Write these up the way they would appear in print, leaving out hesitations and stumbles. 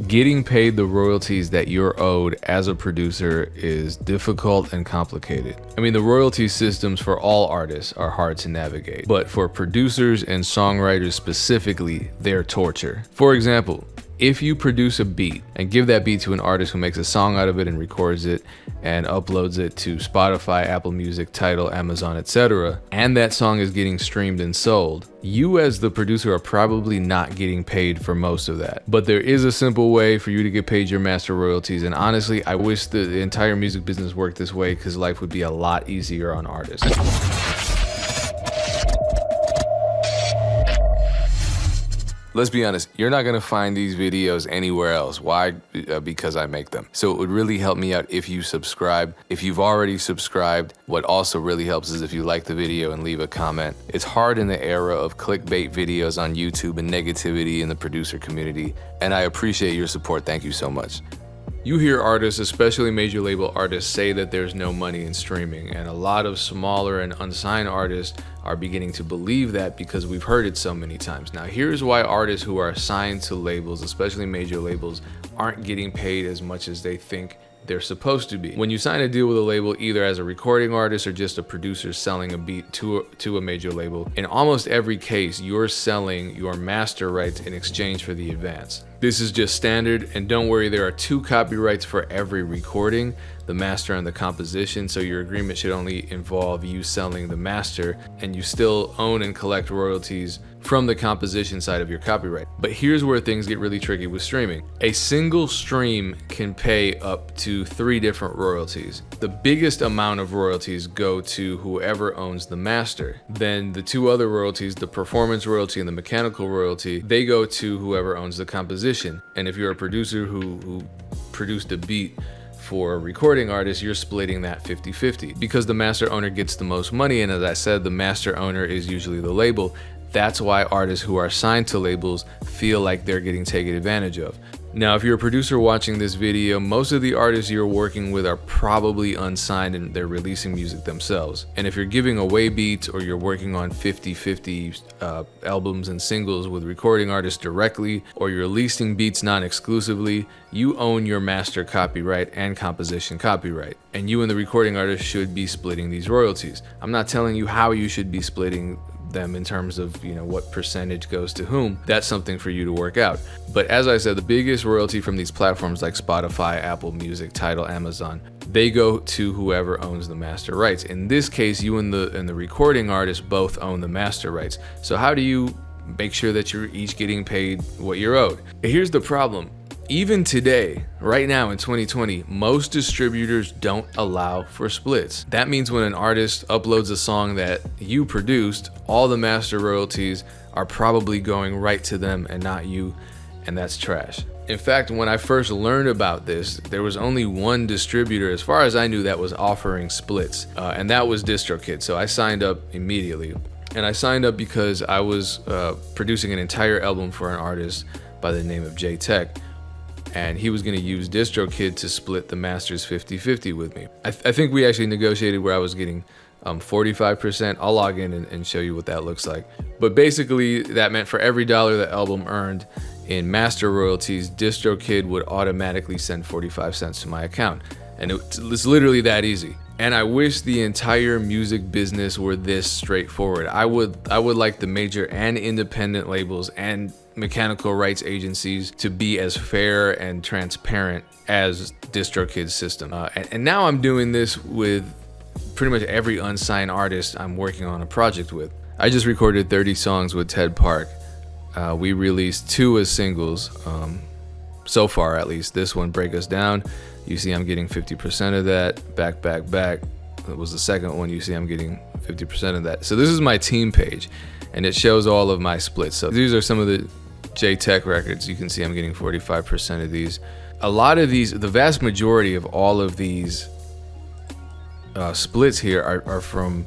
Getting paid the royalties that you're owed as a producer is difficult and complicated. I mean, the royalty systems for all artists are hard to navigate, but for producers and songwriters specifically, they're torture. For example, if you produce a beat and give that beat to an artist who makes a song out of it and records it and uploads it to Spotify, Apple Music, Tidal, Amazon, etc., and that song is getting streamed and sold, you as the producer are probably not getting paid for most of that. But there is a simple way for you to get paid your master royalties, and honestly, I wish the entire music business worked this way because life would be a lot easier on artists. Let's be honest, you're not gonna find these videos anywhere else. Why? Because I make them. So it would really help me out if you subscribe. If you've already subscribed, what also really helps is if you like the video and leave a comment. It's hard in the era of clickbait videos on YouTube and negativity in the producer community, and I appreciate your support. Thank you so much. You hear artists, especially major label artists, say that there's no money in streaming, and a lot of smaller and unsigned artists are beginning to believe that because we've heard it so many times. Now, here's why artists who are signed to labels, especially major labels, aren't getting paid as much as they think they're supposed to be. When you sign a deal with a label, either as a recording artist or just a producer selling a beat to a major label, in almost every case, you're selling your master rights in exchange for the advance. This is just standard, and don't worry, there are 2 copyrights for every recording, the master and the composition, so your agreement should only involve you selling the master, and you still own and collect royalties from the composition side of your copyright. But here's where things get really tricky with streaming. A single stream can pay up to 3 different royalties. The biggest amount of royalties go to whoever owns the master. Then the 2 other royalties, the performance royalty and the mechanical royalty, they go to whoever owns the composition. And if you're a producer who produced a beat for a recording artist, you're splitting that 50-50 because the master owner gets the most money. And as I said, the master owner is usually the label. That's why artists who are signed to labels feel like they're getting taken advantage of. Now, if you're a producer watching this video, most of the artists you're working with are probably unsigned and they're releasing music themselves. And if you're giving away beats or you're working on 50-50 albums and singles with recording artists directly, or you're leasing beats non-exclusively, you own your master copyright and composition copyright. And you and the recording artist should be splitting these royalties. I'm not telling you how you should be splitting them in terms of, what percentage goes to whom. That's something for you to work out. But as I said, the biggest royalty from these platforms like Spotify, Apple Music, Tidal, Amazon, they go to whoever owns the master rights. In this case, you and the recording artist both own the master rights. So how do you make sure that you're each getting paid what you're owed? Here's the problem. Even today, right now in 2020, most distributors don't allow for splits. That means when an artist uploads a song that you produced, all the master royalties are probably going right to them and not you, and that's trash. In fact, when I first learned about this, there was only one distributor, as far as I knew, that was offering splits, and that was DistroKid. So I signed up immediately. And I signed up because I was producing an entire album for an artist by the name of J-Tech. And he was going to use DistroKid to split the masters 50-50 with me. I think we actually negotiated where I was getting 45%. I'll log in and show you what that looks like. But basically, that meant for every $1 the album earned in master royalties, DistroKid would automatically send 45 cents to my account. And it's literally that easy. And I wish the entire music business were this straightforward. I would like the major and independent labels and mechanical rights agencies to be as fair and transparent as DistroKid's system. And now I'm doing this with pretty much every unsigned artist I'm working on a project with. I just recorded 30 songs with Ted Park. We released 2 as singles, so far at least. This one, Break Us Down, you see I'm getting 50% of that. Back, that was the second one. You see I'm getting 50% of that. So this is my team page, and it shows all of my splits. So these are some of the J-Tech records. You can see I'm getting 45% of these. A lot of these, the vast majority of all of these splits here are from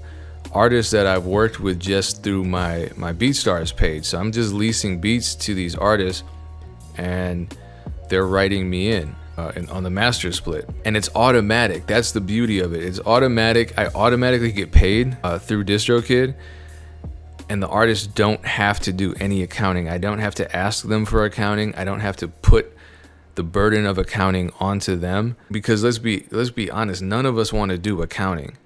artists that I've worked with just through my BeatStars page. So I'm just leasing beats to these artists, and they're writing me in on the master split, and it's automatic. That's the beauty of it. It's automatic. I automatically get paid through DistroKid, and the artists don't have to do any accounting. I don't have to ask them for accounting. I don't have to put the burden of accounting onto them, because let's be honest, none of us want to do accounting.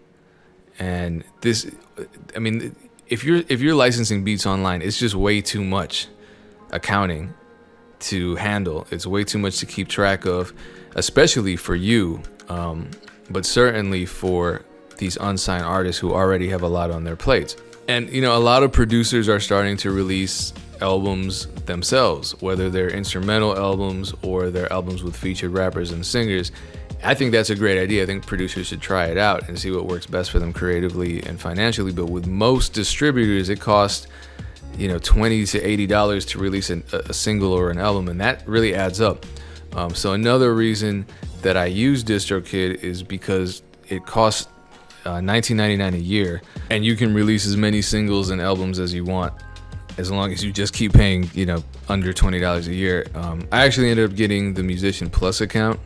And this, I mean, if you're licensing beats online, it's just way too much accounting to handle. It's way too much to keep track of, especially for you, but certainly for these unsigned artists who already have a lot on their plates. And you know, a lot of producers are starting to release albums themselves, whether they're instrumental albums or they're albums with featured rappers and singers. I think that's a great idea. I think producers should try it out and see what works best for them creatively and financially. But with most distributors, it costs, you know, $20 to $80 to release a single or an album, and that really adds up. So another reason that I use DistroKid is because it costs $19.99 a year, and you can release as many singles and albums as you want, as long as you just keep paying, you know, under $20 a year. I actually ended up getting the Musician Plus account,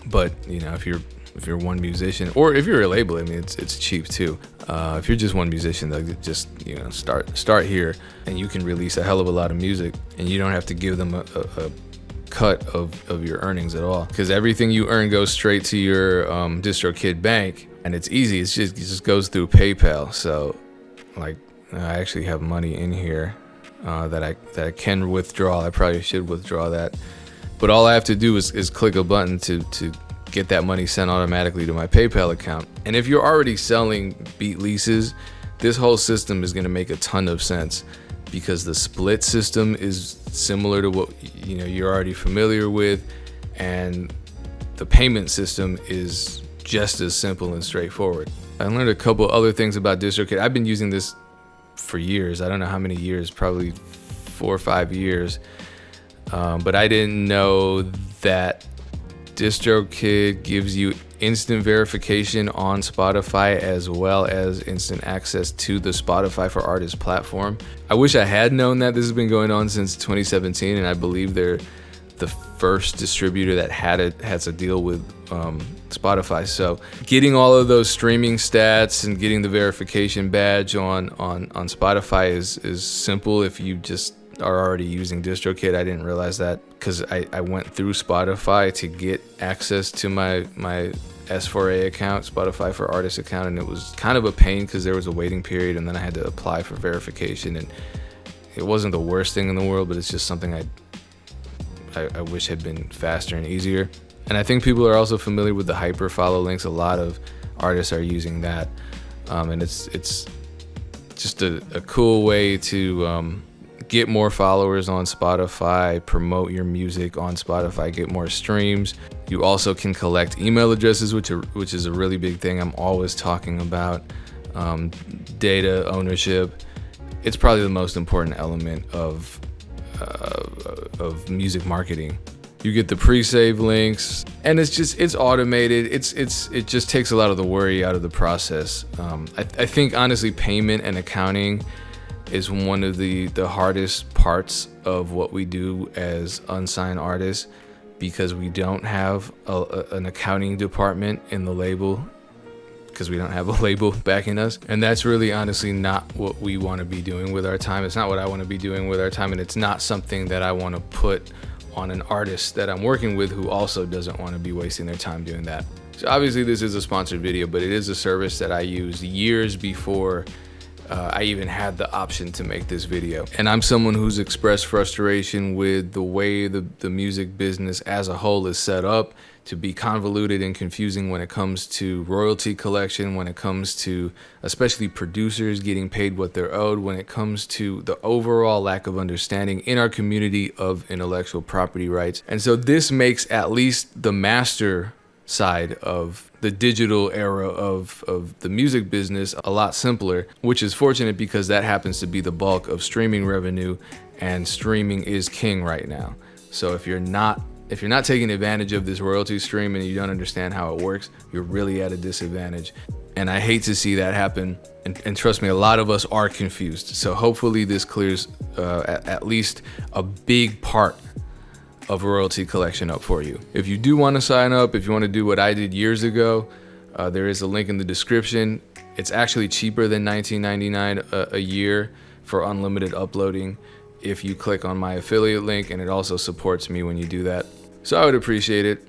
but you know, if you're one musician, or if you're a label, I mean, it's cheap too. If you're just one musician, like, just, you know, start here, and you can release a hell of a lot of music, and you don't have to give them a cut of your earnings at all, because everything you earn goes straight to your DistroKid bank, and it's easy. It just goes through PayPal. So, like, I actually have money in here that I can withdraw. I probably should withdraw that, but all I have to do is click a button to get that money sent automatically to my PayPal account. And if you're already selling beat leases, this whole system is going to make a ton of sense, because the split system is similar to what, you know, you're already familiar with, and the payment system is just as simple and straightforward. I learned a couple other things about DistroKid. I've been using this for years. I don't know how many years, probably 4 or 5 years. But I didn't know that DistroKid gives you instant verification on Spotify, as well as instant access to the Spotify for Artists platform. I wish I had known that. This has been going on since 2017, and I believe they're the first distributor that has a deal with Spotify. So getting all of those streaming stats and getting the verification badge on Spotify is simple if you just are already using DistroKid. I didn't realize that, because I went through Spotify to get access to my S4A account, Spotify for Artists account, and it was kind of a pain because there was a waiting period, and then I had to apply for verification, and it wasn't the worst thing in the world, but it's just something I wish had been faster and easier. And I think people are also familiar with the hyper follow links. A lot of artists are using that, and it's just a cool way to get more followers on Spotify, promote your music on Spotify, get more streams. You also can collect email addresses, which is a really big thing I'm always talking about. Data ownership. It's probably the most important element of music marketing. You get the pre-save links, and it's automated. It just takes a lot of the worry out of the process. I think honestly, payment and accounting is one of the hardest parts of what we do as unsigned artists, because we don't have an accounting department in the label, because we don't have a label backing us. And that's really honestly not what we want to be doing with our time. It's not what I want to be doing with our time, and it's not something that I want to put on an artist that I'm working with who also doesn't want to be wasting their time doing that. So obviously this is a sponsored video, but it is a service that I used years before I even had the option to make this video. And I'm someone who's expressed frustration with the way the music business as a whole is set up to be convoluted and confusing when it comes to royalty collection, when it comes to especially producers getting paid what they're owed, when it comes to the overall lack of understanding in our community of intellectual property rights. And so this makes at least the master side of the digital era of the music business a lot simpler, which is fortunate because that happens to be the bulk of streaming revenue, and streaming is king right now. So if you're not taking advantage of this royalty stream and you don't understand how it works, you're really at a disadvantage. And I hate to see that happen. And trust me, a lot of us are confused. So hopefully this clears at least a big part of royalty collection up for you. If you do want to sign up, if you want to do what I did years ago, there is a link in the description. It's actually cheaper than $19.99 a year for unlimited uploading if you click on my affiliate link, and it also supports me when you do that. So I would appreciate it.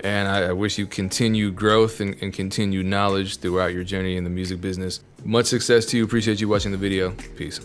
And I wish you continued growth and continued knowledge throughout your journey in the music business. Much success to you. Appreciate you watching the video. Peace.